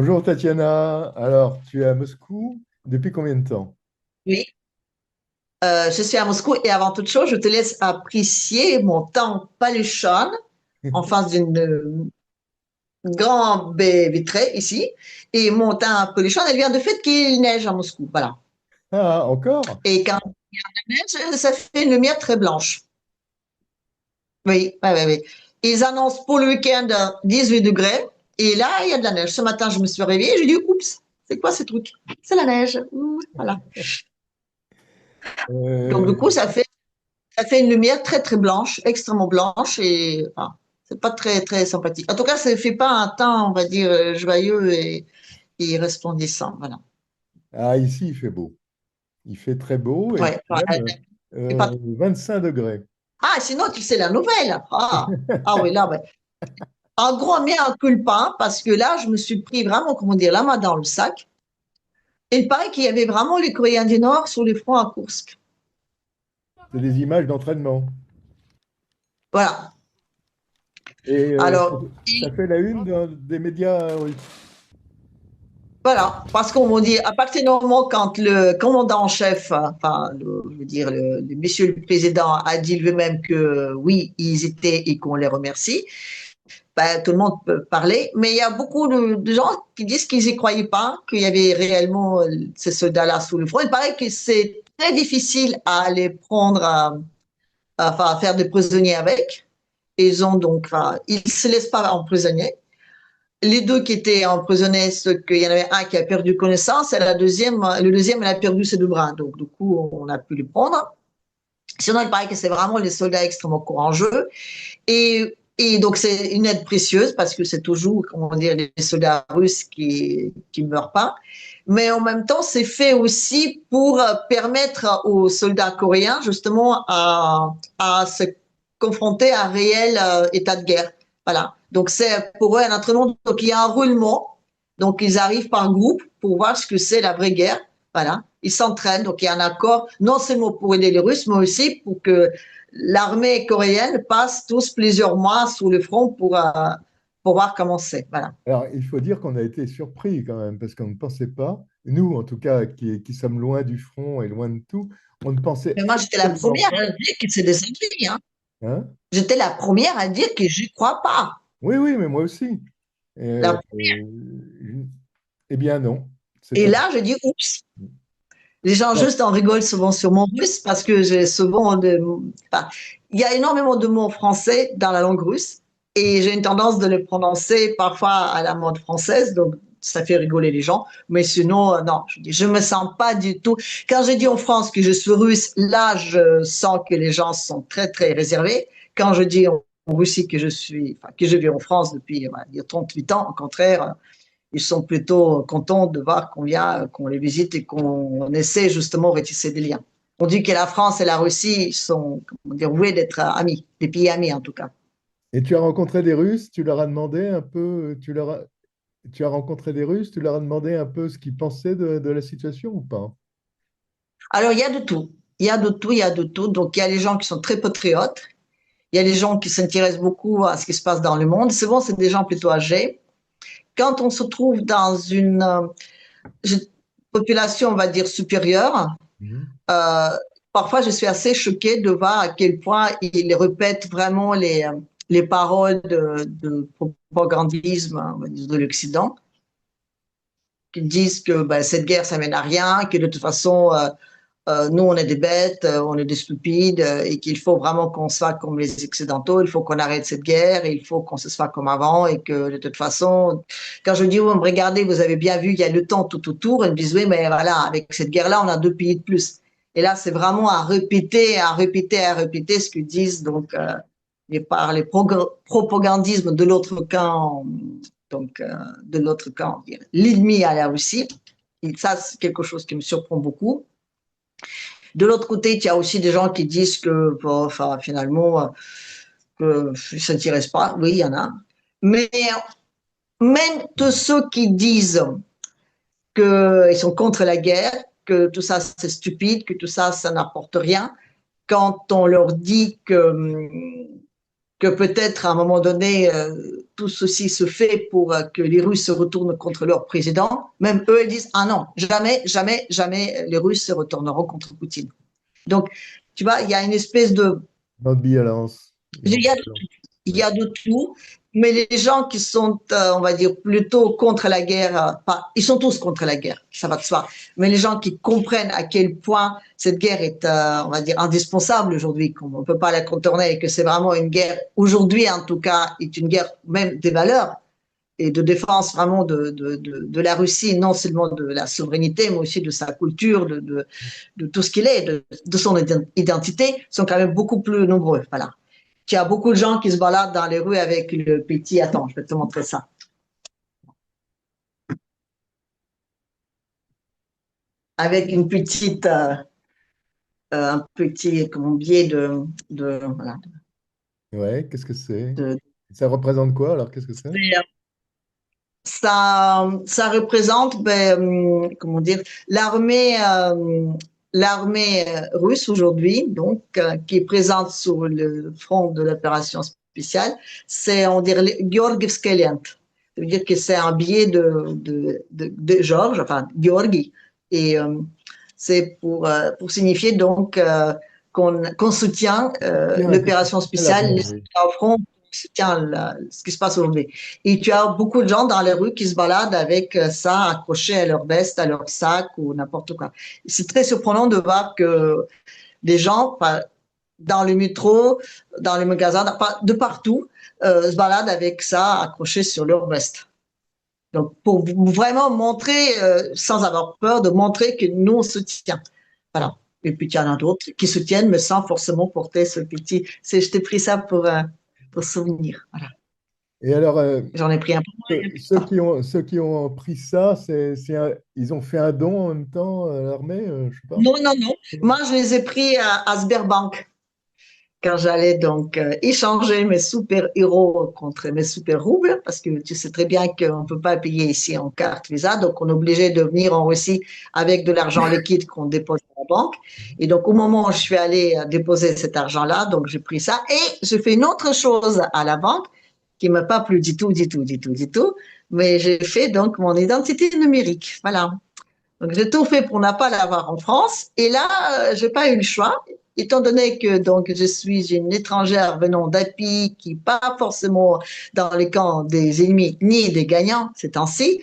Bonjour Tatiana. Alors, tu es à Moscou depuis combien de temps? Oui, je suis à Moscou et avant toute chose, je te laisse apprécier mon temps paluchonne en face d'une grande baie vitrée ici. Et mon teint paluchonne, elle vient du fait qu'il neige à Moscou. Voilà. Ah, encore? Et quand il neige, ça fait une lumière très blanche. Oui, oui, oui, oui. Ils annoncent pour le week-end 18 degrés. Et là, il y a de la neige. Ce matin, je me suis réveillée, j'ai dit, oups, c'est quoi ce truc? C'est la neige. Voilà. Donc, du coup, Euh, ça fait une lumière très, très blanche, extrêmement blanche et enfin, c'est pas très, très sympathique. En tout cas, ça ne fait pas un teint, on va dire, joyeux et resplendissant. Voilà. ici, il fait beau. Il fait très beau et Ouais, quand ouais, même c'est pas... 25 degrés. Ah, sinon, tu sais la nouvelle. Ah oui, là, ouais. En gros, mais un culpa, parce que là, je me suis pris vraiment, comment dire, la main dans le sac. Et il paraît qu'il y avait vraiment les Coréens du Nord sur les fronts à Kursk. C'est des images d'entraînement. Voilà. Et Alors, ça fait la une des médias russes. voilà, parce qu'on m'a dit, à partir du moment quand le commandant en chef, enfin, je veux dire, le monsieur le président a dit lui-même que oui, ils étaient et qu'on les remercie, ben, tout le monde peut parler, mais il y a beaucoup de gens qui disent qu'ils n'y croyaient pas, qu'il y avait réellement ces soldats-là sous le front. Il paraît que c'est très difficile à les prendre, enfin, à faire des prisonniers avec. Ils ont donc, enfin, ils se laissent pas emprisonner les deux qui étaient emprisonnés, qu'il y en avait un qui a perdu connaissance et le deuxième, elle a perdu ses deux bras. Donc, du coup, on a pu les prendre. Sinon, il paraît que c'est vraiment les soldats extrêmement courageux. Et donc, c'est une aide précieuse parce que c'est toujours, comment dire, les soldats russes qui meurent pas. Mais en même temps, c'est fait aussi pour permettre aux soldats coréens, justement, à se confronter à un réel état de guerre. Voilà. Donc, c'est pour eux un entraînement. Donc, il y a un roulement. Donc, ils arrivent par groupe pour voir ce que c'est la vraie guerre. Voilà. Ils s'entraînent. Donc, il y a un accord, non seulement pour aider les Russes, mais aussi pour que l'armée coréenne passe tous plusieurs mois sous le front pour voir comment c'est. Voilà. Alors, il faut dire qu'on a été surpris quand même, parce qu'on ne pensait pas, nous en tout cas, qui sommes loin du front et loin de tout, on ne pensait Mais moi, j'étais la absolument première pas. à dire que c'est des ennemis. Hein. Hein. J'étais la première à dire que je crois pas. Oui, oui, mais moi aussi. La- Eh bien non. C'est Et un... là, je dis, oups. Les gens juste en rigolent souvent sur mon russe parce que j'ai souvent enfin, il y a énormément de mots français dans la langue russe et j'ai une tendance de les prononcer parfois à la mode française, donc ça fait rigoler les gens. Mais sinon, non, je me sens pas du tout. Quand je dis en France que je suis russe, là, je sens que les gens sont très, très réservés. Quand je dis en Russie que que je vis en France depuis il y a 38 ans, au contraire, ils sont plutôt contents de voir qu'on vient, qu'on les visite et qu'on essaie justement de retisser des liens. On dit que la France et la Russie sont, comment dire, voués d'être amis, des pays amis en tout cas. Et tu as rencontré des Russes, tu leur as demandé un peu, tu as rencontré des Russes, tu leur as demandé un peu ce qu'ils pensaient de la situation ou pas? Alors il y a de tout, il y a de tout, il y a de tout. Donc il y a les gens qui sont très patriotes, il y a les gens qui s'intéressent beaucoup à ce qui se passe dans le monde. Souvent c'est des gens plutôt âgés. Quand on se trouve dans une population, on va dire supérieure, Mhm. Euh, parfois, je suis assez choquée de voir à quel point ils répètent vraiment les paroles de propagandisme de l'Occident, qui disent que ben, cette guerre, ça mène à rien, que de toute façon, nous, on est des bêtes, on est des stupides, et qu'il faut vraiment qu'on soit comme les Occidentaux, il faut qu'on arrête cette guerre, et il faut qu'on se soit comme avant, et que de toute façon, quand je dis, oh, regardez, vous avez bien vu, il y a le temps tout autour, ils me disent, oui, mais voilà, avec cette guerre-là, on a deux pays de plus. Et là, c'est vraiment à répéter, à répéter, à répéter ce que disent donc par les propagandismes de l'autre camp, donc de l'autre camp, l'ennemi à la Russie. Et ça, c'est quelque chose qui me surprend beaucoup. De l'autre côté, il y a aussi des gens qui disent que, bon, enfin, finalement, que ne s'intéressent pas. Oui, il y en a. Mais même tous ceux qui disent qu'ils sont contre la guerre, que tout ça c'est stupide, que tout ça ça n'apporte rien, quand on leur dit que peut-être à un moment donné, tout ceci se fait pour que les Russes se retournent contre leur président. Même eux, ils disent, ah non, jamais, jamais, jamais les Russes se retourneront contre Poutine. Donc, tu vois, il y a une espèce de... Non-violence. Il y a de Non-violence. tout. Il y Ouais. a de tout. Mais les gens qui sont, on va dire, plutôt contre la guerre, pas, ils sont tous contre la guerre, ça va de soi. Mais les gens qui comprennent à quel point cette guerre est, on va dire, indispensable aujourd'hui, qu'on ne peut pas la contourner et que c'est vraiment une guerre, aujourd'hui en tout cas, est une guerre même des valeurs et de défense vraiment de la Russie, non seulement de la souveraineté, mais aussi de sa culture, de tout ce qu'il est, de son identité, sont quand même beaucoup plus nombreux. Voilà. Il y a beaucoup de gens qui se baladent dans les rues avec le petit. Attends, je vais te montrer ça. Avec une petite, un petit, comment biais voilà, Ouais, qu'est-ce que c'est? de, Ça représente quoi alors? Qu'est-ce que c'est? ça représente, comment dire, l'armée, l'armée russe aujourd'hui, donc, qui est présente sur le front de l'opération spéciale, c'est, on dirait, Georgievsky Lent. Ça veut dire que c'est un billet de Georges, enfin, Georgi. Et c'est pour signifier donc qu'on soutient Tiens, que l'opération c'est spéciale, l'armée, les oui. soldats au front, on soutient ce qui se passe aujourd'hui. Et tu as beaucoup de gens dans les rues qui se baladent avec ça accroché à leur veste, à leur sac ou n'importe quoi. C'est très surprenant de voir que des gens, dans le métro, dans les magasins, de partout, se baladent avec ça accroché sur leur veste. Donc, pour vraiment montrer, sans avoir peur, de montrer que nous, on soutient. Voilà. Et puis, il y en a d'autres qui soutiennent, mais sans forcément porter ce petit. Je t'ai pris ça pour souvenir. Voilà. Et alors, J'en ai pris un pour moi et un ceux, pour toi. ceux qui ont pris ça, ils ont fait un don en même temps à l'armée, je sais pas. Non, non, non. Moi, je les ai pris à Sberbank quand j'allais donc échanger mes super-héros contre mes super-roubles, parce que tu sais très bien qu'on ne peut pas payer ici en carte Visa, donc on est obligé de venir en Russie avec de l'argent liquide qu'on dépose à la banque. Et donc au moment où je suis allée déposer cet argent-là, donc j'ai pris ça et je fais une autre chose à la banque qui ne m'a pas plu du tout, du tout, du tout, du tout, mais j'ai fait donc mon identité numérique. Voilà. Donc, j'ai tout fait pour ne pas l'avoir en France. Et là, j'ai pas eu le choix, étant donné que donc je suis une étrangère venant d'API qui pas forcément dans les camps des ennemis ni des gagnants ces temps-ci.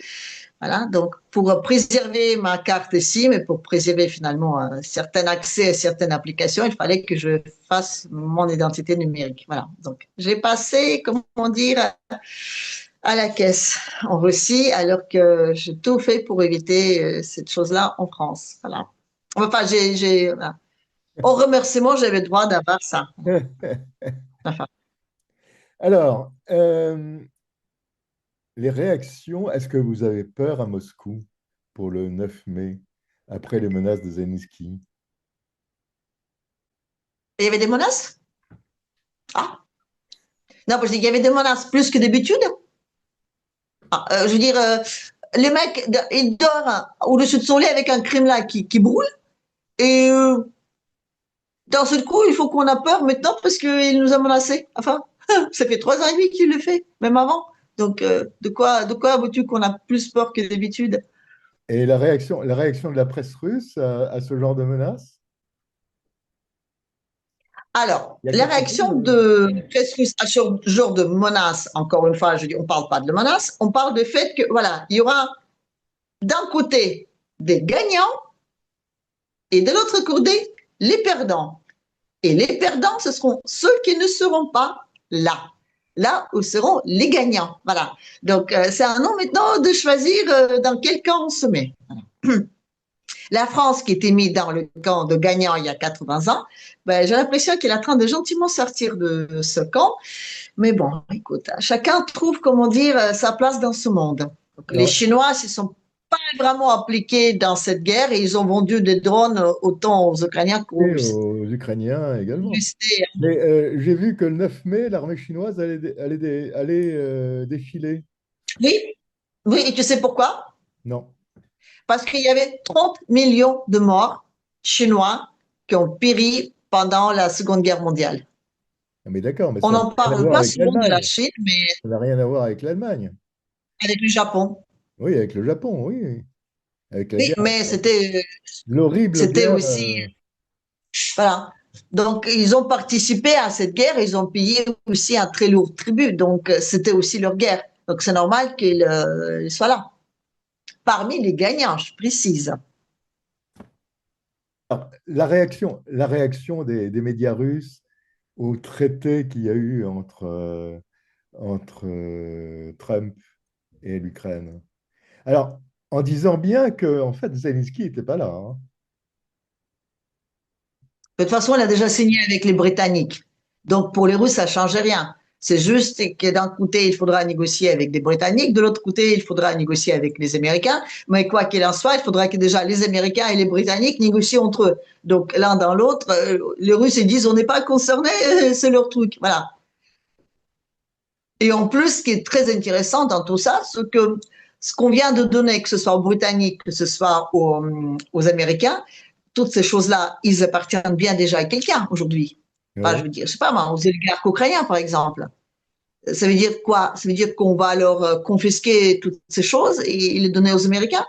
Voilà. Donc, pour préserver ma carte SIM et pour préserver finalement un certain accès à certaines applications, il fallait que je fasse mon identité numérique. Voilà. Donc, j'ai passé, comment dire, à la caisse en Russie, alors que j'ai tout fait pour éviter cette chose-là en France. Voilà. Enfin, voilà. Au remerciement, j'avais le droit d'avoir ça. Enfin, Alors, les réactions, est-ce que vous avez peur à Moscou pour le 9 mai, après les menaces de Zelensky? il y avait des menaces? Ah, non, parce qu'il y avait des menaces plus que d'habitude. Ah, je veux dire, les mecs, ils dorment au-dessus de son lit avec un crime là qui brûle. Et d'un seul coup, il faut qu'on a peur maintenant parce qu'il nous a menacés. Enfin, ça fait 3 ans et demi qu'il le fait, même avant. Donc, de quoi veux-tu qu'on a plus peur que d'habitude? Et la réaction de la presse russe à ce genre de menaces? Alors, Il y a la quelque chose. réaction de presse russe à ce genre de menace, encore une fois, je dis, on ne parle pas de menace, on parle du fait que, voilà, il y aura d'un côté des gagnants et de l'autre côté les perdants. Et les perdants, ce seront ceux qui ne seront pas là. Là où seront les gagnants. Voilà. Donc, c'est à nous maintenant de choisir dans quel camp on se met. Voilà. La France, qui était mise dans le camp de gagnants il y a 80 ans, ben, j'ai l'impression qu'elle est en train de gentiment sortir de ce camp. Mais bon, écoute, chacun trouve, comment dire, sa place dans ce monde. Donc, les Alors, Chinois, ils sont pas vraiment appliqués dans cette guerre et ils ont vendu des drones autant aux Ukrainiens qu'aux et Russes. aux Ukrainiens également. Mais j'ai vu que le 9 mai, l'armée chinoise allait défiler. Oui, oui, et tu sais pourquoi? Non. Parce qu'il y avait 30 millions de morts chinois qui ont péri pendant la Seconde Guerre mondiale. Ah, mais d'accord, mais On ça n'a n'en rien à parle voir pas avec souvent de la l'Allemagne. Chine, mais Ça n'a rien à voir avec l'Allemagne. avec le Japon. Oui, avec le Japon, oui, oui. Avec la Oui, guerre, mais l'horrible c'était guerre. aussi, voilà. Donc, ils ont participé à cette guerre, ils ont payé aussi un très lourd tribut. Donc, c'était aussi leur guerre. Donc, c'est normal qu'ils soient là. Parmi les gagnants, je précise. Alors, la réaction des médias russes au traité qu'il y a eu entre Trump et l'Ukraine. Alors, en disant bien que, en fait, Zelensky n'était pas là, hein. De toute façon, elle a déjà signé avec les Britanniques. Donc, pour les Russes, ça ne change rien. C'est juste que d'un côté, il faudra négocier avec des Britanniques, de l'autre côté, il faudra négocier avec les Américains. Mais quoi qu'il en soit, il faudra que déjà les Américains et les Britanniques négocient entre eux. Donc, l'un dans l'autre, les Russes, ils disent, on n'est pas concernés, c'est leur truc. Voilà. Et en plus, ce qui est très intéressant dans tout ça, c'est que ce qu'on vient de donner, que ce soit aux Britanniques, que ce soit aux Américains, toutes ces choses-là, ils appartiennent bien déjà à quelqu'un aujourd'hui. Enfin, je Ouais. veux dire, je sais pas moi, aux oligarques ukrainiens, par exemple. Ça veut dire quoi? Ça veut dire qu'on va leur confisquer toutes ces choses et les donner aux Américains?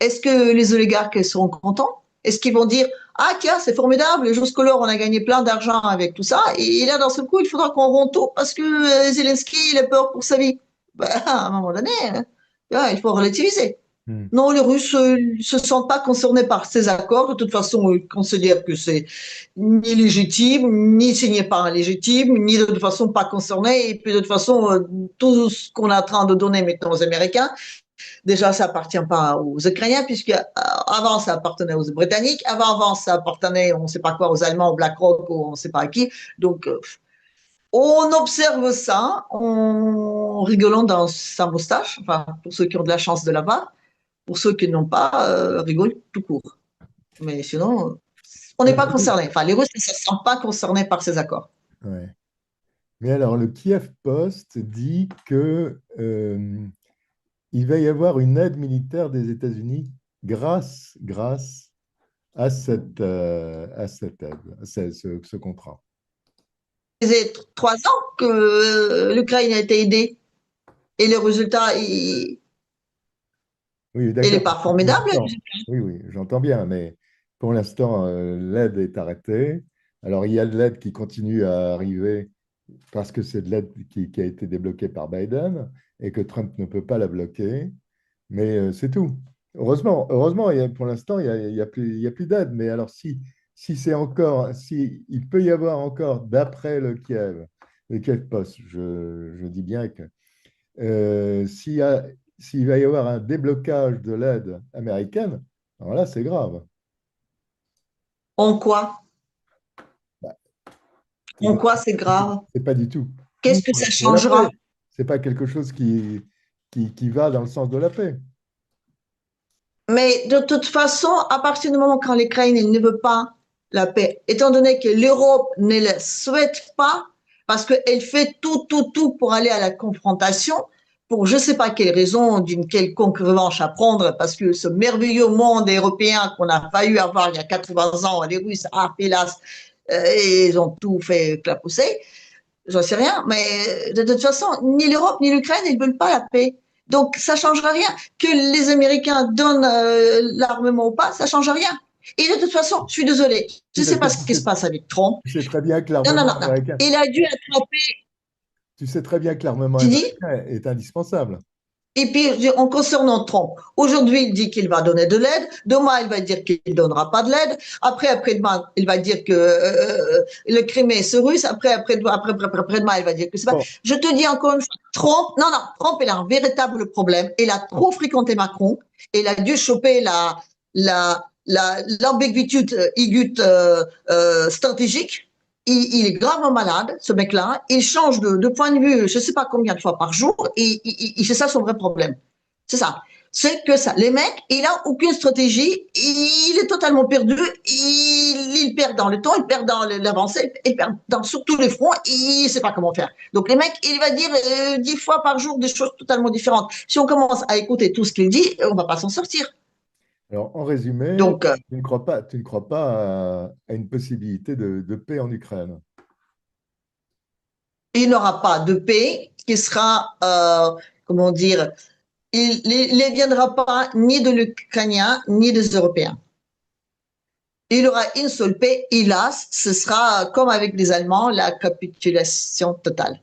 Est-ce que les oligarques seront contents? Est-ce qu'ils vont dire, ah tiens, c'est formidable, jusque-là, on a gagné plein d'argent avec tout ça, et là, dans ce coup, il faudra qu'on rende tout parce que Zelensky, il a peur pour sa vie. Ben, à un moment donné, il faut relativiser. Hmm. Non, les Russes ne se sentent pas concernés par ces accords. De toute façon, ils considèrent que c'est ni légitime, ni signé par un légitime, ni de toute façon pas concerné. Et puis de toute façon, tout ce qu'on est en train de donner maintenant aux Américains, déjà, ça appartient pas aux Ukrainiens, puisque avant, ça appartenait aux Britanniques. Avant, ça appartenait, on ne sait pas quoi, aux Allemands, aux BlackRock, ou on ne sait pas à qui. Donc, on observe ça en rigolant dans sa moustache, enfin, pour ceux qui ont de la chance de l'avoir. Pour ceux qui n'ont pas, rigolent tout court. Mais sinon, on n'est Alors, pas concerné. Enfin, les Russes ne se sentent pas concernés par ces accords. ouais. Mais alors, le Kiev Post dit que il va y avoir une aide militaire des États-Unis grâce à cette aide, ce contrat. Ça faisait 3 ans que l'Ukraine a été aidée. Et le résultat, Oui, il n'est d'accord. pas Pour formidable. l'instant, oui, oui, j'entends bien, mais pour l'instant, l'aide est arrêtée. Alors, il y a de l'aide qui continue à arriver parce que c'est de l'aide qui a été débloquée par Biden et que Trump ne peut pas la bloquer. Mais c'est tout. Heureusement, pour l'instant, il y a plus d'aide. Mais alors, si c'est encore, si il peut y avoir encore, d'après le Kiev Post, je dis bien que s'il va y avoir un déblocage de l'aide américaine, alors là, c'est grave. En quoi? Bah, En quoi c'est grave? c'est pas du tout Qu'est-ce que ça pour la paix. changera? C'est pas quelque chose qui va dans le sens de la paix. Mais de toute façon, à partir du moment quand l'Ukraine ne veut pas la paix, étant donné que l'Europe ne la souhaite pas, parce qu'elle fait tout pour aller à la confrontation, pour je ne sais pas quelle raison, d'une quelconque revanche à prendre, parce que ce merveilleux monde européen qu'on a failli avoir il y a 80 ans, les Russes, ah, hélas, ils ont tout fait clapousser, j'en sais rien, mais de toute façon, ni l'Europe ni l'Ukraine, ils ne veulent pas la paix. Donc, ça ne changera rien. Que les Américains donnent l'armement ou pas, ça ne change rien. Et de toute façon, je suis désolée, je Oui, ne sais parce que pas ce qui se passe avec Trump. tu sais très bien que Non, non, l'armement non, non. américain, Il a dû attraper, tu sais très bien que l'armement tu dis, américain est indispensable. et puis en concernant Trump, aujourd'hui il dit qu'il va donner de l'aide, demain il va dire qu'il ne donnera pas de l'aide, après-demain il va dire que le Crimée c'est russe, après-demain il va dire que c'est pas. Bon, Je te dis encore une fois, Trump, non, non, Trump il a un véritable problème, il a trop fréquenté Macron, il a dû choper l'ambiguïté stratégique. Il est gravement malade, ce mec-là. Il change de point de vue, je ne sais pas combien de fois par jour, et c'est ça son vrai problème. C'est ça. C'est que ça. Les mecs, il n'a aucune stratégie, il est totalement perdu, il perd dans le temps, il perd dans l'avancée, il perd sur tous les fronts, il ne sait pas comment faire. Donc les mecs, il va dire 10 fois par jour des choses totalement différentes. Si on commence à écouter tout ce qu'il dit, on ne va pas s'en sortir. alors en résumé, Donc, tu ne crois pas à une possibilité de paix en Ukraine. Il n'y aura pas de paix qui sera, comment dire, il ne viendra pas ni de l'Ukrainien ni des Européens. Il y aura une seule paix, hélas, ce sera comme avec les Allemands, la capitulation totale.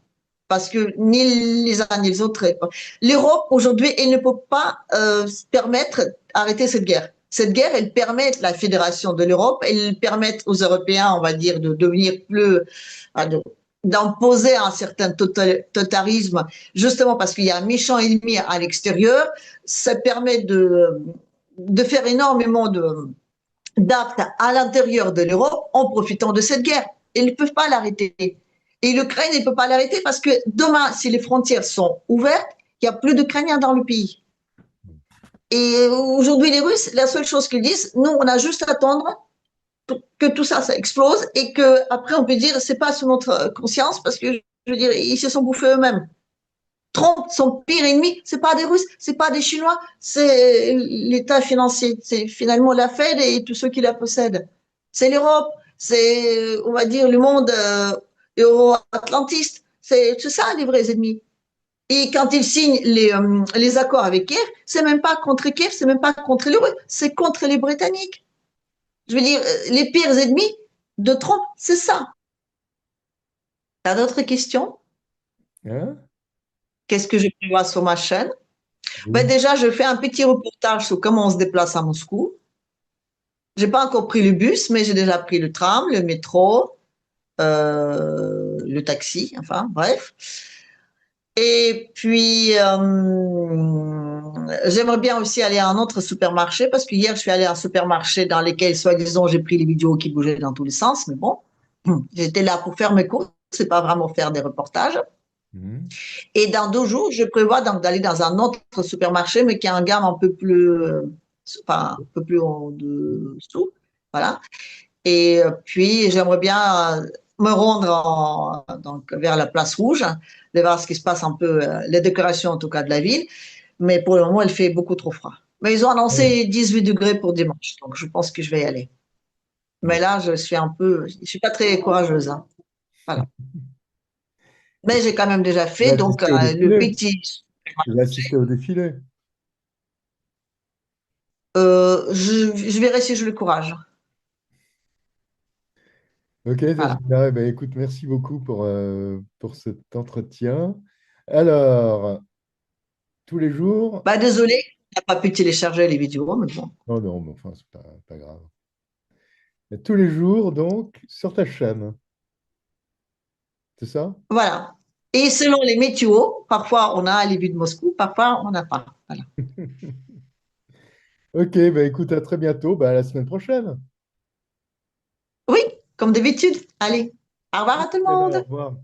Parce que ni les uns ni les autres. L'Europe, aujourd'hui, elle ne peut pas se permettre d'arrêter cette guerre. Cette guerre, elle permet la fédération de l'Europe, elle permet aux Européens, on va dire, de devenir plus, d'imposer un certain totalitarisme, justement parce qu'il y a un méchant ennemi à l'extérieur. Ça permet de faire énormément d'actes à l'intérieur de l'Europe en profitant de cette guerre. Ils ne peuvent pas l'arrêter. Et l'Ukraine ne peut pas l'arrêter parce que demain, si les frontières sont ouvertes, il n'y a plus d'Ukrainiens dans le pays. Et aujourd'hui, les Russes, la seule chose qu'ils disent, nous, on a juste à attendre que tout ça, ça explose et que après on peut dire, c'est pas sous notre conscience parce que, je veux dire, ils se sont bouffés eux-mêmes. Trump, son pire ennemi, c'est pas des Russes, c'est pas des Chinois, c'est l'État financier, c'est finalement la Fed et tous ceux qui la possèdent. C'est l'Europe, c'est, on va dire, le monde euro-atlantiste. C'est ça les vrais ennemis. Et quand ils signent les accords avec Kiev, c'est même pas contre Kiev, c'est même pas contre l'Europe, c'est contre les Britanniques. Je veux dire, les pires ennemis de Trump, c'est ça. T'as d'autres questions? Hein? Qu'est-ce que je prévois sur ma chaîne? Ben Oui. déjà, je fais un petit reportage sur comment on se déplace à Moscou. J'ai pas encore pris le bus, mais j'ai déjà pris le tram, le métro, le taxi, enfin bref. Et puis, j'aimerais bien aussi aller à un autre supermarché parce que hier, je suis allée à un supermarché dans lequel, soi-disant, j'ai pris les vidéos qui bougeaient dans tous les sens. Mais bon, j'étais là pour faire mes courses, c'est pas vraiment faire des reportages. Mhm. Et dans 2 jours, je prévois donc d'aller dans un autre supermarché, mais qui a un gamme un peu plus, enfin, un peu plus en dessous. Voilà. Et puis, j'aimerais bien me rendre donc, vers la place rouge, de voir ce qui se passe un peu, les décorations en tout cas de la ville. Mais pour le moment, il fait beaucoup trop froid. Mais ils ont Ouais. annoncé 18 degrés pour dimanche, donc je pense que je vais y aller. Mais Bon. là, je suis pas très courageuse, hein. Voilà. Mais j'ai quand même déjà Tu vas fait, donc assister au le défilé. petit. Tu vas assister au défilé. Je verrai si je le courage. Ok, Voilà. Tajina, eh ben, écoute, merci beaucoup pour cet entretien. Alors, tous les jours, Bah, désolé, on n'a pas pu télécharger les vidéos, mais bon. oh non, mais enfin, c'est pas grave. Mais tous les jours, donc, sur ta chaîne, c'est ça? Voilà. Et selon les météos, parfois on a les vues de Moscou, parfois on n'a pas. Voilà. Ok, bah écoute, à très bientôt, bah, à la semaine prochaine. Oui, comme d'habitude. Allez, au revoir à tout le Au monde. revoir.